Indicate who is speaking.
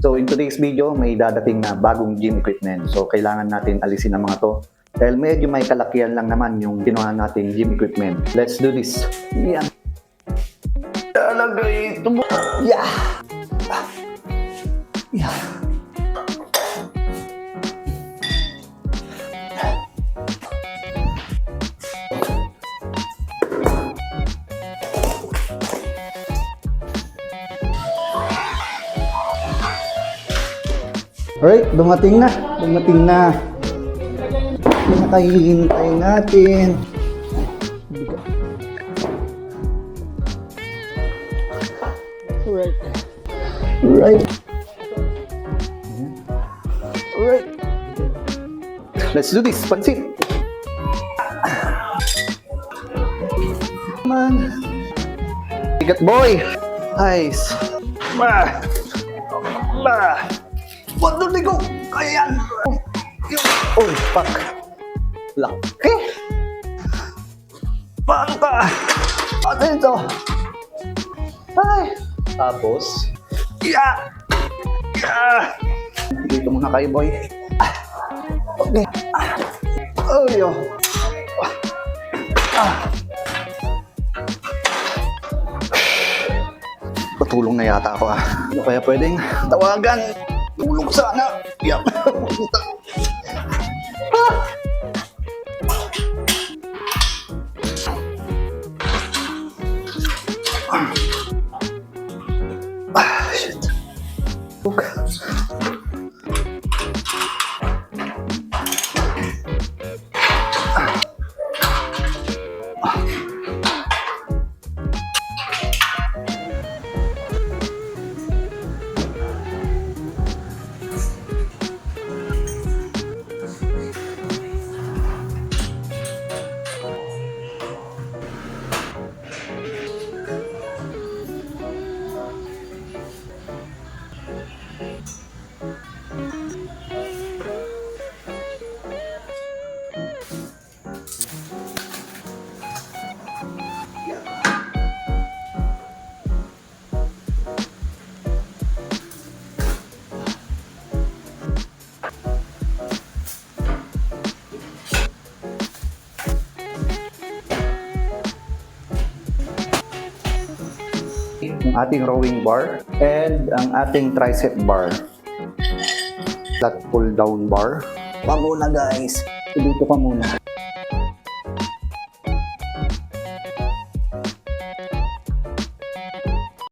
Speaker 1: So in today's video, may dadating na bagong gym equipment. So kailangan natin alisin ang mga to. Dahil medyo may kalakihan lang naman yung kinuha nating gym equipment. Let's do this. Yan. Talagay ito mo. Yeah. Yeah. Alright, dumating na. Pinakahihintay natin. Alright. Let's do this, pansit. Come on. Bigat boy. Nice. Waduh ligo, kaya yan. Oh, fuck. Laki. Paano ka? Ano ito? Ay. Tapos. Dito muna kayo, boy. Okay. Oh, yo. Patulong na yata ako. Ano kaya pwedeng tawagan? Tulog sana. Yan. Shit. Yung ating rowing bar and ang ating tricep bar. Flat pull down bar. Bago na guys, dito ka muna.